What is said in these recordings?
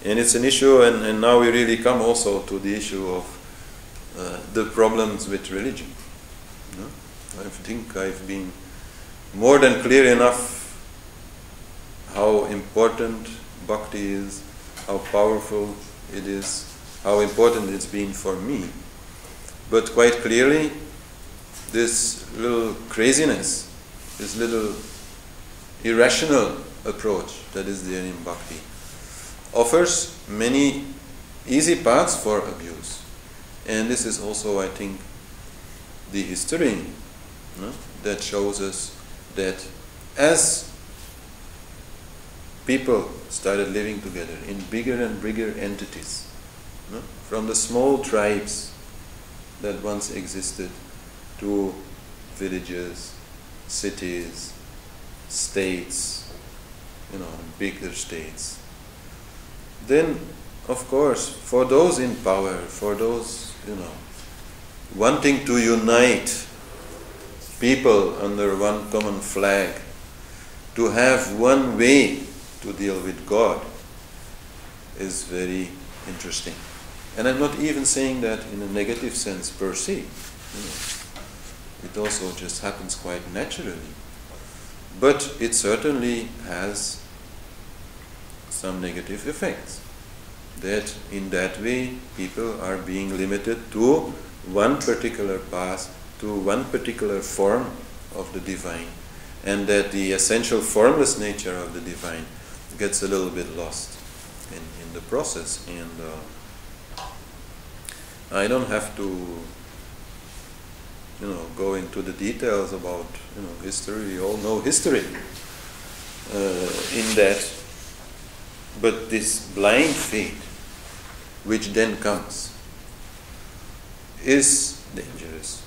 And it's an issue, and now we really come also to the issue of the problems with religion. You know? I think I've been more than clear enough how important bhakti is, how powerful it is, how important it's been for me. But quite clearly, this little craziness, this little irrational approach that is there in bhakti, offers many easy paths for abuse. And this is also, I think, the history that shows us that as people started living together in bigger and bigger entities, from the small tribes that once existed to villages, cities, states, bigger states, then of course for those in power, for those wanting to unite people under one common flag, to have one way to deal with God, is very interesting. And I'm not even saying that in a negative sense per se. It also just happens quite naturally. But it certainly has some negative effects. That in that way people are being limited to one particular path, to one particular form of the divine, and that the essential formless nature of the divine gets a little bit lost in the process. And I don't have to go into the details about history. We all know history in that. But this blind faith which then comes is dangerous.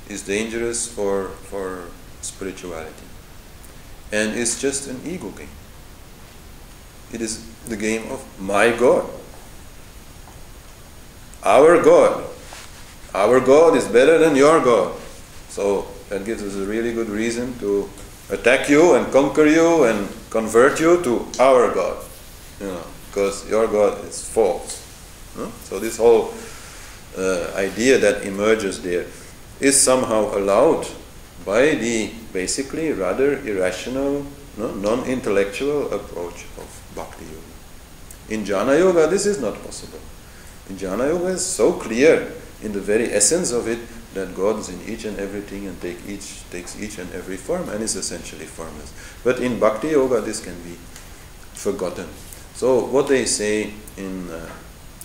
Is dangerous for spirituality. And it's just an ego game. It is the game of my God. Our God. Our God is better than your God. So that gives us a really good reason to attack you and conquer you and convert you to our God. Because your God is false. So this whole idea that emerges there is somehow allowed by the basically rather irrational, non-intellectual approach of Bhakti Yoga. In Jnana Yoga, this is not possible. In Jnana Yoga is so clear in the very essence of it that God is in each and everything and takes each and every form and is essentially formless. But in Bhakti Yoga, this can be forgotten. So what they say in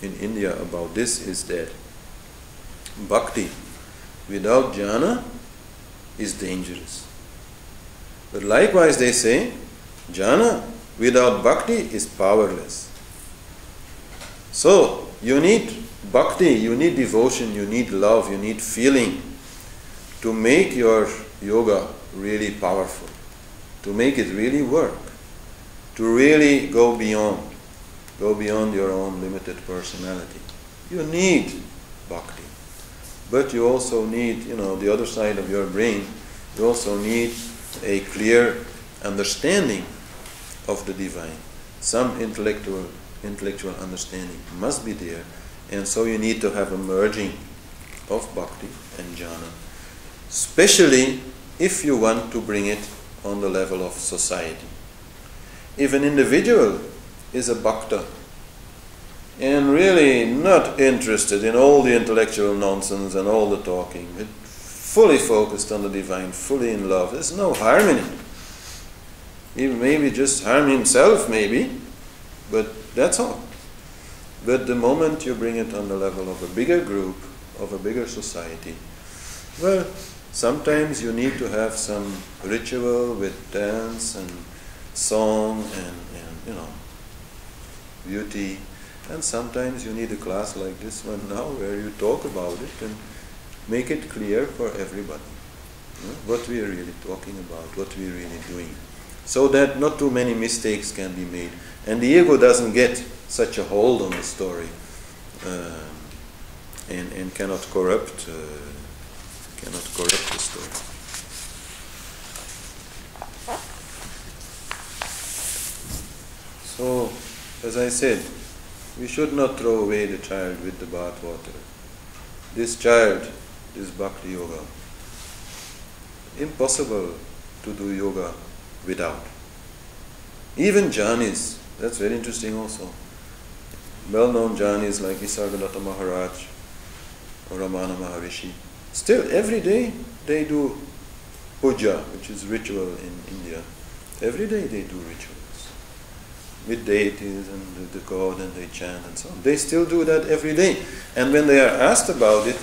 India about this is that Bhakti without jnana is dangerous. But likewise they say, jnana without bhakti is powerless. So you need bhakti, you need devotion, you need love, you need feeling to make your yoga really powerful, to make it really work, to really go beyond your own limited personality. You need bhakti. But you also need, the other side of your brain, you also need a clear understanding of the divine. Some intellectual understanding must be there, and so you need to have a merging of bhakti and jnana, especially if you want to bring it on the level of society. If an individual is a bhakta and really not interested in all the intellectual nonsense and all the talking, but fully focused on the divine, fully in love, there's no harm in it. He maybe just harm himself, maybe, but that's all. But the moment you bring it on the level of a bigger group, of a bigger society, well, sometimes you need to have some ritual with dance and song and beauty, and sometimes you need a class like this one now where you talk about it and make it clear for everybody what we are really talking about, what we are really doing, so that not too many mistakes can be made and the ego doesn't get such a hold on the story and cannot corrupt the story. So As I said, we should not throw away the child with the bath water. This child, this Bhakti Yoga, impossible to do yoga without. Even jhanis, that's very interesting also. Well-known jhanis like Nisargadatta Maharaj or Ramana Maharishi, still every day they do puja, which is ritual in India. Every day they do rituals with deities and the god, and they chant and so on. They still do that every day. And when they are asked about it,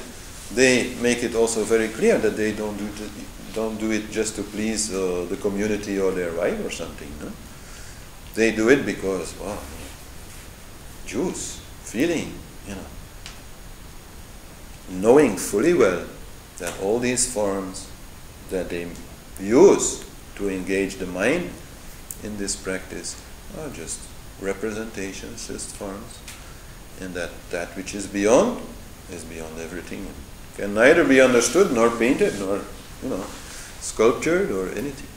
they make it also very clear that they don't do it just to please the community or their wife or something. No? They do it because, wow, Jews, feeling, knowing fully well that all these forms that they use to engage the mind in this practice are just representations, just forms, and that which is beyond everything. Can neither be understood nor painted nor sculptured or anything.